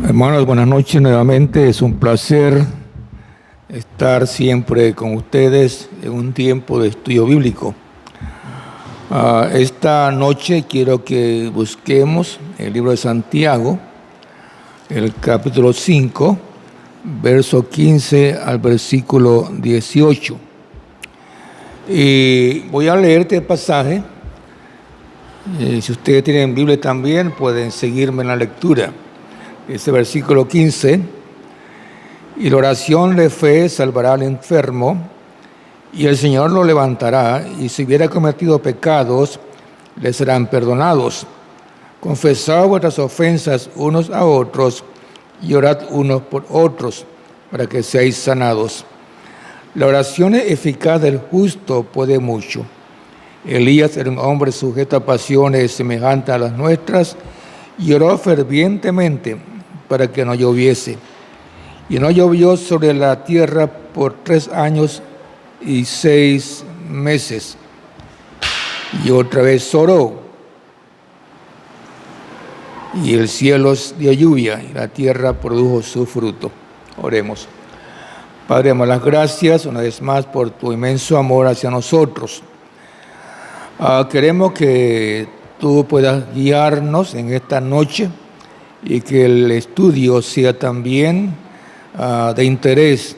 Hermanos, buenas noches nuevamente. Es un placer estar siempre con ustedes en un tiempo de estudio bíblico. Esta noche quiero que busquemos el libro de Santiago, el capítulo 5, verso 15 al versículo 18. Y voy a leer este pasaje. Si ustedes tienen Biblia también, pueden seguirme en la lectura. Este versículo 15, y la oración de fe salvará al enfermo, y el Señor lo levantará, y si hubiera cometido pecados, le serán perdonados. Confesad vuestras ofensas unos a otros, y orad unos por otros, para que seáis sanados. La oración eficaz del justo puede mucho. Elías era un hombre sujeto a pasiones semejantes a las nuestras, y oró fervientemente para que no lloviese. Y no llovió sobre la tierra por 3 años y 6 meses. Y otra vez oró, y el cielo dio lluvia, y la tierra produjo su fruto. Oremos. Padre, damos las gracias una vez más por tu inmenso amor hacia nosotros. Queremos que tú puedas guiarnos en esta noche y que el estudio sea también de interés,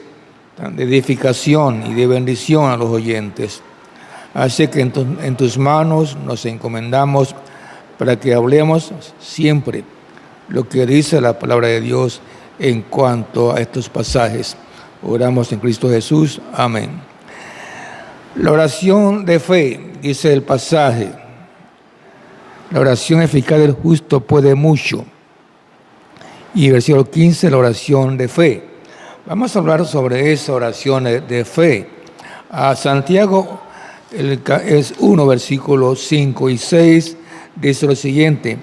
de edificación y de bendición a los oyentes. Así que en tus manos nos encomendamos para que hablemos siempre lo que dice la palabra de Dios en cuanto a estos pasajes. Oramos en Cristo Jesús. Amén. La oración de fe, dice el pasaje, la oración eficaz del justo puede mucho. Y versículo 15, la oración de fe. Vamos a hablar sobre esa oración de fe. Santiago es 1, versículos 5 y 6, dice lo siguiente: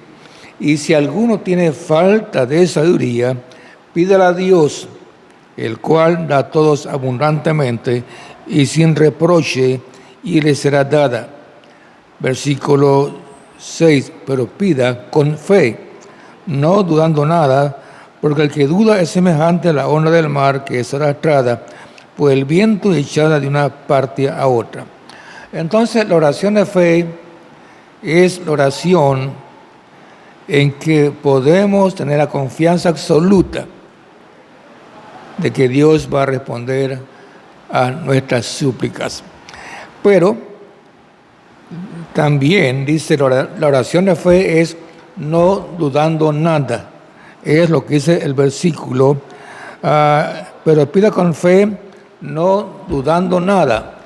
y si alguno tiene falta de sabiduría, pídala a Dios, el cual da a todos abundantemente y sin reproche, y le será dada. Versículo 6, pero pida con fe, no dudando nada, porque el que duda es semejante a la onda del mar, que es arrastrada por el viento y echada de una parte a otra. Entonces, la oración de fe es la oración en que podemos tener la confianza absoluta de que Dios va a responder a nuestras súplicas. Pero también dice la oración de fe es no dudando nada. Es lo que dice el versículo, pero pida con fe, no dudando nada.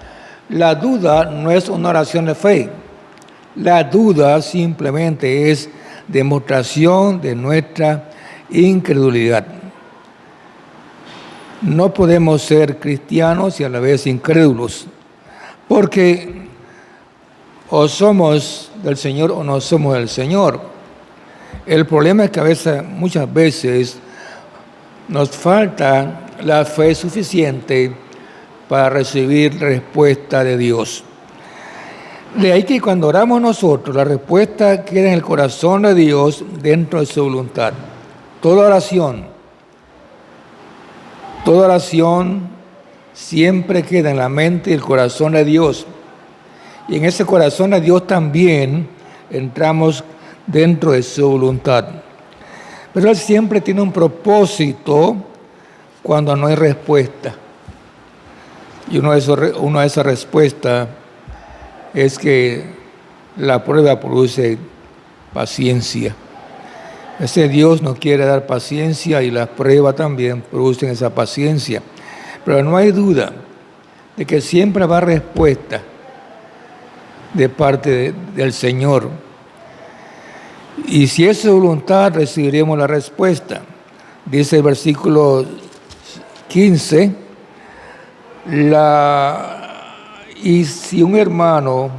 La duda no es una oración de fe. La duda simplemente es demostración de nuestra incredulidad. No podemos ser cristianos y a la vez incrédulos, porque o somos del Señor o no somos del Señor. El problema es que muchas veces nos falta la fe suficiente para recibir respuesta de Dios. De ahí que cuando oramos nosotros, la respuesta queda en el corazón de Dios dentro de su voluntad. Toda oración siempre queda en la mente y el corazón de Dios. Y en ese corazón de Dios también entramos dentro de su voluntad. Pero Él siempre tiene un propósito cuando no hay respuesta. Y una de esas respuestas es que la prueba produce paciencia. Ese Dios nos quiere dar paciencia y las pruebas también producen esa paciencia. Pero no hay duda de que siempre va a haber respuesta de parte del Señor. Y si es su voluntad, recibiremos la respuesta. Dice el versículo 15, y si un hermano,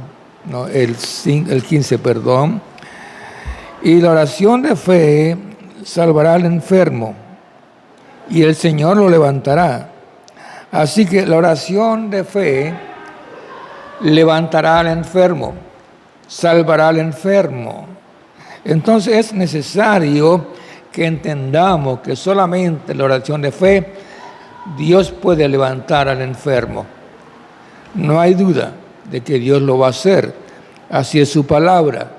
el 15, perdón, y la oración de fe salvará al enfermo, y el Señor lo levantará. Así que la oración de fe levantará al enfermo, salvará al enfermo. Entonces es necesario que entendamos que solamente la oración de fe Dios puede levantar al enfermo. No hay duda de que Dios lo va a hacer. Así es su palabra.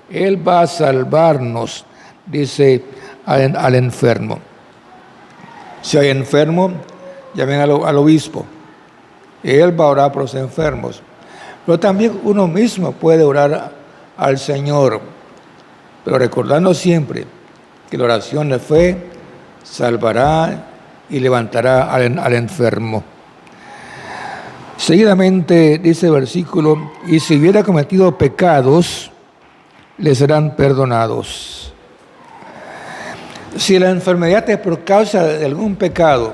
Él va a salvarnos, dice al enfermo. Si hay enfermo, llamen al obispo. Él va a orar por los enfermos. Pero también uno mismo puede orar al Señor, pero recordando siempre que la oración de fe salvará y levantará al enfermo. Seguidamente dice el versículo, y si hubiera cometido pecados, le serán perdonados. Si la enfermedad es por causa de algún pecado,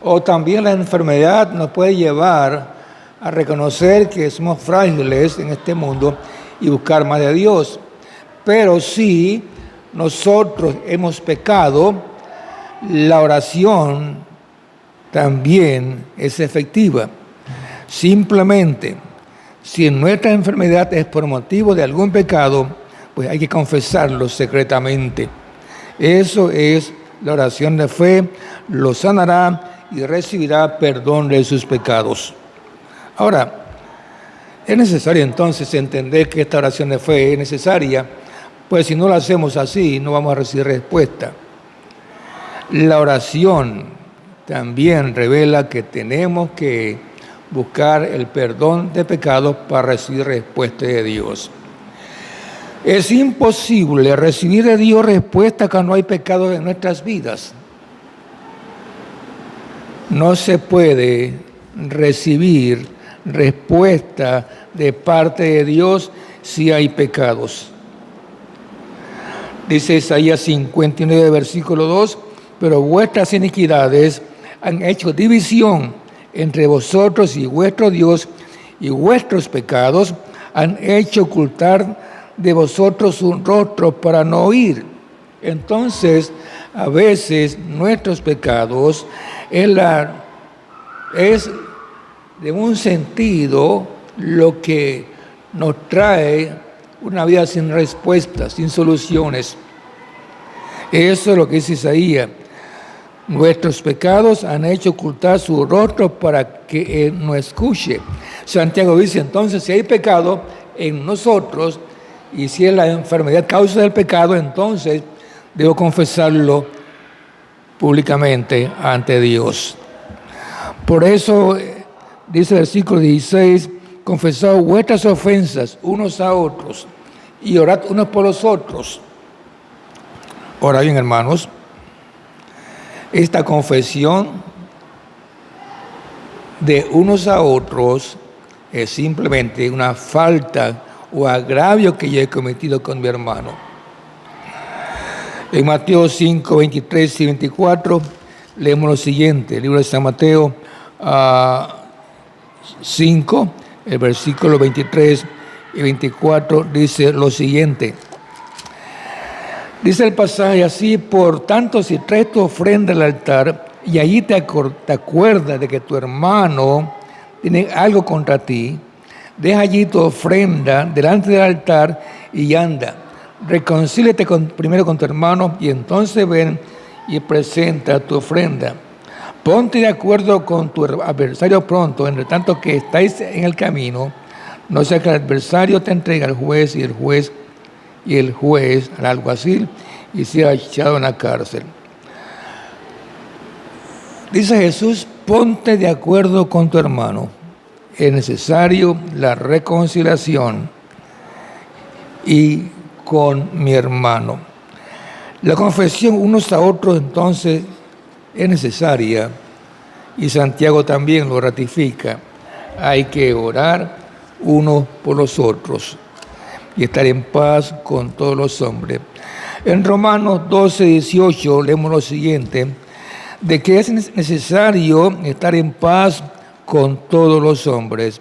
o también la enfermedad nos puede llevar a reconocer que somos frágiles en este mundo y buscar más de Dios. Pero si nosotros hemos pecado, la oración también es efectiva. Simplemente, si nuestra enfermedad es por motivo de algún pecado, pues hay que confesarlo secretamente. Eso es la oración de fe, lo sanará y recibirá perdón de sus pecados. Ahora, es necesario entonces entender que esta oración de fe es necesaria, pues si no la hacemos así, no vamos a recibir respuesta. La oración también revela que tenemos que buscar el perdón de pecados para recibir respuesta de Dios. Es imposible recibir de Dios respuesta cuando hay pecados en nuestras vidas. No se puede recibir respuesta de parte de Dios si hay pecados. Dice Isaías 59, versículo 2, pero vuestras iniquidades han hecho división entre vosotros y vuestro Dios, y vuestros pecados han hecho ocultar de vosotros un rostro para no oír. Entonces, a veces nuestros pecados es de un sentido lo que nos trae una vida sin respuestas, sin soluciones. Eso es lo que dice Isaías. Nuestros pecados han hecho ocultar su rostro para que Él no escuche. Santiago dice entonces, si hay pecado en nosotros y si es la enfermedad causa del pecado, entonces debo confesarlo públicamente ante Dios. Por eso dice el versículo 16, confesad vuestras ofensas unos a otros y orad unos por los otros. Ahora bien, hermanos, esta confesión de unos a otros es simplemente una falta o agravio que yo he cometido con mi hermano. En Mateo 5, 23 y 24 leemos lo siguiente, el libro de San Mateo 5, el versículo 23 y 24 dice lo siguiente. Dice el pasaje así, por tanto, si traes tu ofrenda al altar y allí te acuerdas de que tu hermano tiene algo contra ti, deja allí tu ofrenda delante del altar y anda. Reconcíliate primero con tu hermano y entonces ven y presenta tu ofrenda. Ponte de acuerdo con tu adversario pronto, entre tanto que estáis en el camino, no sea que el adversario te entregue al juez y el juez al alguacil y sea echado en la cárcel. Dice Jesús, ponte de acuerdo con tu hermano. Es necesario la reconciliación y con mi hermano. La confesión unos a otros entonces es necesaria y Santiago también lo ratifica. Hay que orar unos por los otros y estar en paz con todos los hombres. En Romanos 12, 18 leemos lo siguiente, de que es necesario estar en paz con todos los hombres.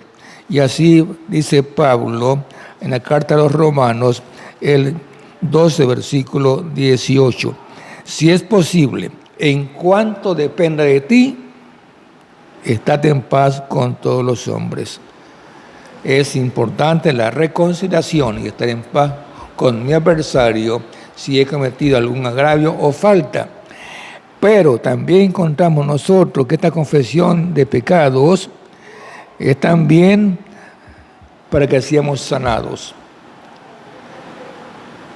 Y así dice Pablo en la carta a los Romanos, el 12, versículo 18. Si es posible, en cuanto dependa de ti, estate en paz con todos los hombres. Es importante la reconciliación y estar en paz con mi adversario si he cometido algún agravio o falta. Pero también encontramos nosotros que esta confesión de pecados es también para que seamos sanados.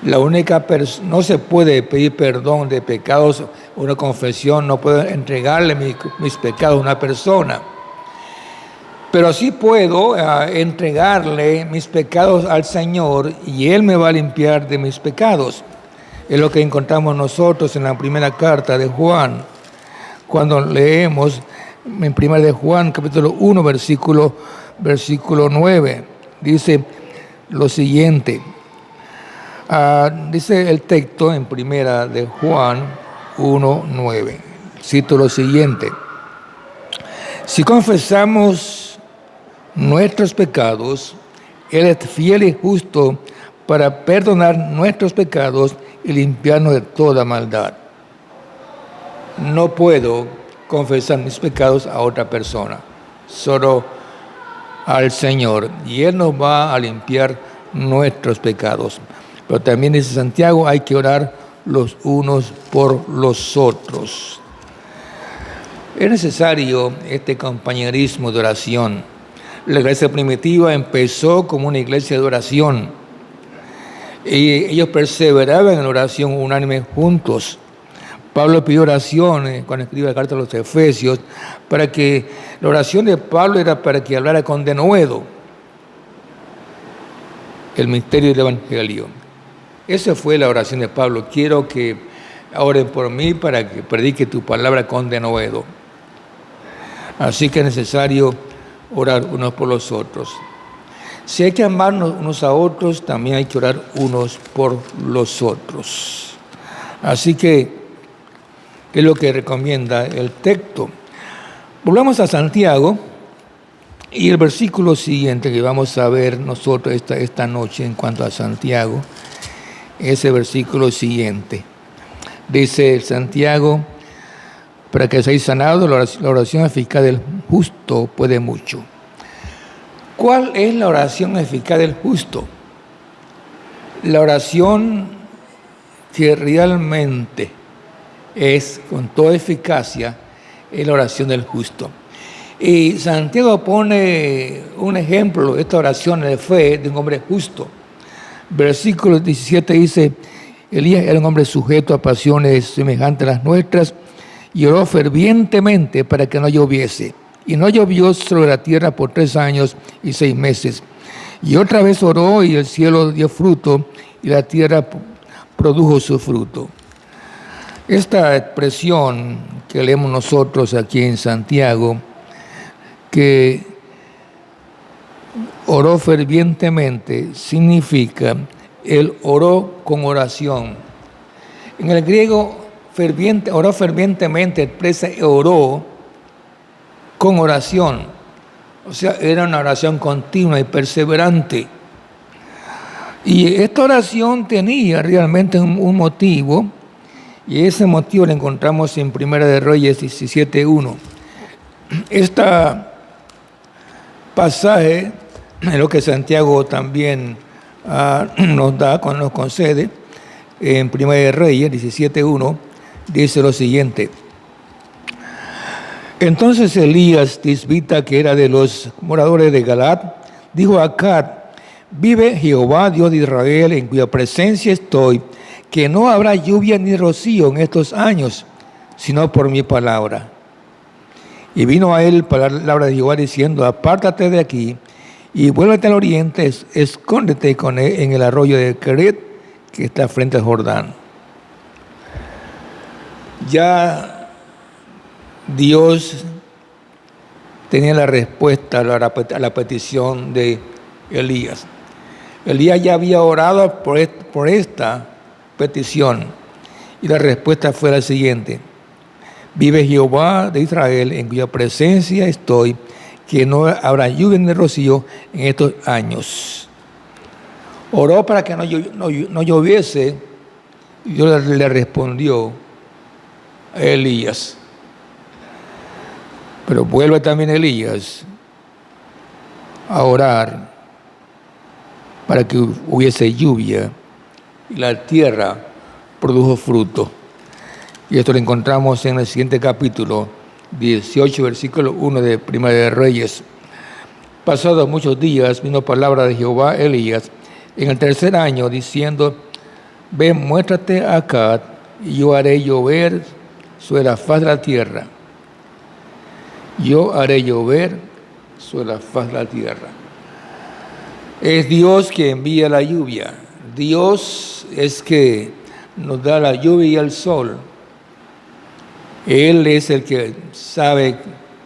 No se puede pedir perdón de pecados, una confesión, no puedo entregarle mis pecados a una persona. Pero sí puedo entregarle mis pecados al Señor y Él me va a limpiar de mis pecados. Es lo que encontramos nosotros en la primera carta de Juan, cuando leemos en primera de Juan, capítulo 1, versículo 9. Dice lo siguiente. Dice el texto en primera de Juan 1, 9. Cito lo siguiente. Si confesamos nuestros pecados, Él es fiel y justo para perdonar nuestros pecados y limpiarnos de toda maldad. No puedo confesar mis pecados a otra persona, solo al Señor, y Él nos va a limpiar nuestros pecados. Pero también dice Santiago, hay que orar los unos por los otros. Es necesario este compañerismo de oración. La iglesia primitiva empezó como una iglesia de oración. Y ellos perseveraban en la oración unánime juntos. Pablo pidió oración cuando escribe la carta a los Efesios, para que la oración de Pablo era para que hablara con denuedo el misterio del Evangelio. Esa fue la oración de Pablo. Quiero que oren por mí para que predique tu palabra con denuedo. Así que es necesario orar unos por los otros. Si hay que amarnos unos a otros, también hay que orar unos por los otros. Así que, ¿qué es lo que recomienda el texto? Volvamos a Santiago y el versículo siguiente que vamos a ver nosotros esta noche en cuanto a Santiago, ese versículo siguiente. Dice Santiago, para que seáis sanados, la oración eficaz del justo puede mucho. ¿Cuál es la oración eficaz del justo? La oración que realmente es con toda eficacia es la oración del justo. Y Santiago pone un ejemplo de esta oración de fe de un hombre justo. Versículo 17 dice, Elías era un hombre sujeto a pasiones semejantes a las nuestras y oró fervientemente para que no lloviese. Y no llovió sobre la tierra por 3 años y 6 meses. Y otra vez oró y el cielo dio fruto y la tierra produjo su fruto. Esta expresión que leemos nosotros aquí en Santiago, que oró fervientemente, significa él oró con oración. En el griego, oró fervientemente, expresa oró con oración. O sea, era una oración continua y perseverante. Y esta oración tenía realmente un motivo, y ese motivo lo encontramos en Primera de Reyes 17:1. Este pasaje es lo que Santiago también nos concede. En Primera de Reyes 17:1 dice lo siguiente. Entonces Elías tisbita, que era de los moradores de Galaad, dijo a Acab, vive Jehová, Dios de Israel, en cuya presencia estoy, que no habrá lluvia ni rocío en estos años, sino por mi palabra. Y vino a él palabra de Jehová diciendo, apártate de aquí y vuélvete al oriente, escóndete con él en el arroyo de Querit, que está frente al Jordán. Ya Dios tenía la respuesta a la petición de Elías. Elías ya había orado por esta petición y la respuesta fue la siguiente. Vive Jehová de Israel, en cuya presencia estoy, que no habrá lluvia ni rocío en estos años. Oró para que no lloviese, y Dios le respondió a Elías. Pero vuelve también Elías a orar para que hubiese lluvia y la tierra produjo fruto. Y esto lo encontramos en el siguiente capítulo, 18, versículo 1 de Primera de Reyes. Pasados muchos días, vino palabra de Jehová a Elías en el tercer año, diciendo: Ven, muéstrate acá, y yo haré llover sobre la faz de la tierra. Yo haré llover sobre la faz de la tierra. Es Dios que envía la lluvia. Dios es que nos da la lluvia y el sol. Él es el que sabe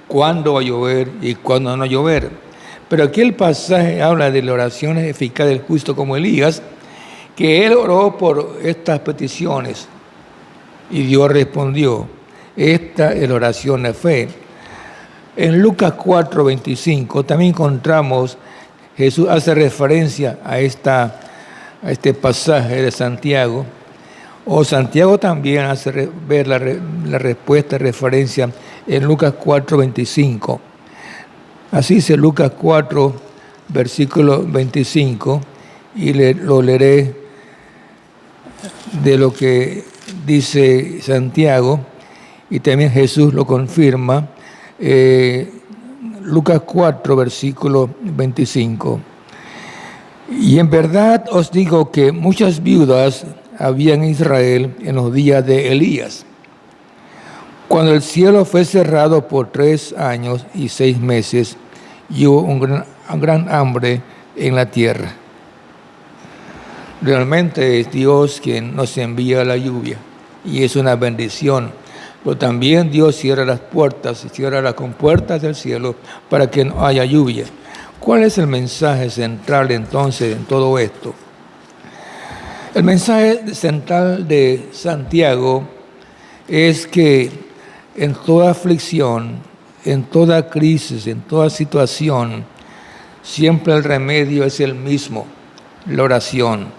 cuándo va a llover y cuándo no llover. Pero aquí el pasaje habla de la oración eficaz del justo como Elías, que él oró por estas peticiones y Dios respondió. Esta es la oración de fe. En Lucas 4:25 también encontramos, Jesús hace referencia a este pasaje de Santiago, o Santiago también hace ver la respuesta, referencia en Lucas 4:25. Así dice Lucas 4, versículo 25, y lo leeré de lo que dice Santiago, y también Jesús lo confirma. Lucas 4, versículo 25. Y en verdad os digo que muchas viudas había en Israel en los días de Elías, cuando el cielo fue cerrado por 3 años y 6 meses, y hubo un gran hambre en la tierra. Realmente es Dios quien nos envía la lluvia, y es una bendición. Pero también Dios cierra las puertas, cierra las compuertas del cielo para que no haya lluvia. ¿Cuál es el mensaje central entonces en todo esto? El mensaje central de Santiago es que en toda aflicción, en toda crisis, en toda situación, siempre el remedio es el mismo, la oración.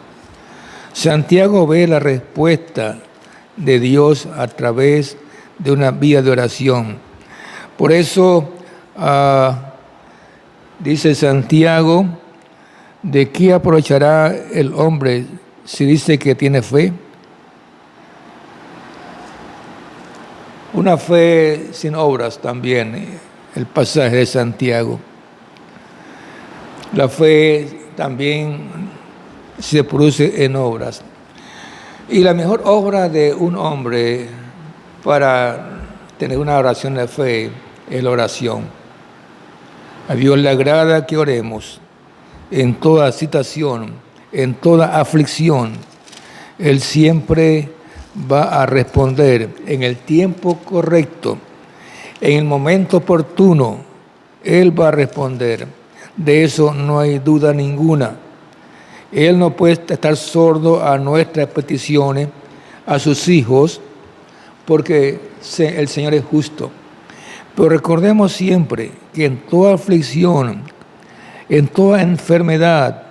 Santiago ve la respuesta de Dios a través de una vía de oración. Por eso dice Santiago: ¿de qué aprovechará el hombre si dice que tiene fe? Una fe sin obras también, el pasaje de Santiago. La fe también se produce en obras. Y la mejor obra de un hombre para tener una oración de fe es la oración. A Dios le agrada que oremos en toda situación, en toda aflicción. Él siempre va a responder en el tiempo correcto, en el momento oportuno. Él va a responder. De eso no hay duda ninguna. Él no puede estar sordo a nuestras peticiones, a sus hijos, porque el Señor es justo. Pero recordemos siempre que en toda aflicción, en toda enfermedad,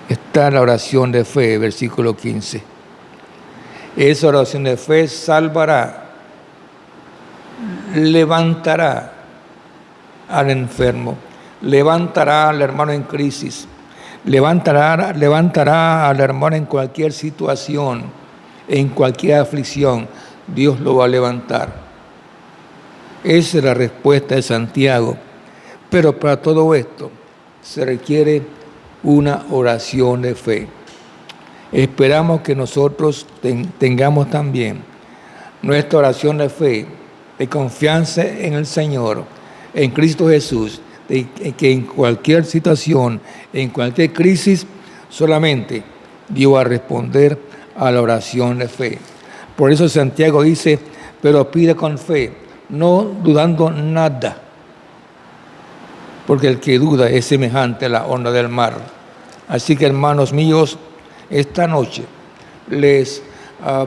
está la oración de fe, versículo 15. Esa oración de fe salvará, levantará al enfermo, levantará al hermano en crisis, levantará al hermano en cualquier situación, en cualquier aflicción. Dios lo va a levantar. Esa es la respuesta de Santiago. Pero para todo esto se requiere una oración de fe. Esperamos que nosotros tengamos también nuestra oración de fe, de confianza en el Señor, en Cristo Jesús, de que en cualquier situación, en cualquier crisis, solamente Dios va a responder a la oración de fe. Por eso Santiago dice: pero pide con fe, no dudando nada, porque el que duda es semejante a la onda del mar. Así que, hermanos míos, esta noche les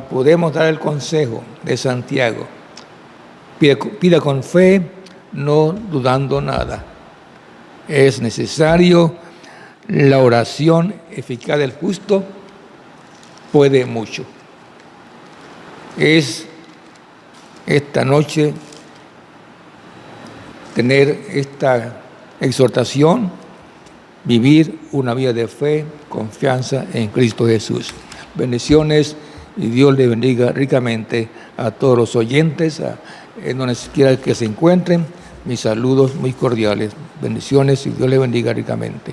podemos dar el consejo de Santiago: pida con fe, no dudando nada. Es necesario. La oración eficaz del justo puede mucho. Es esta noche tener esta exhortación, vivir una vida de fe, confianza en Cristo Jesús. Bendiciones y Dios le bendiga ricamente a todos los oyentes, en donde quiera que se encuentren. Mis saludos muy cordiales. Bendiciones y Dios le bendiga ricamente.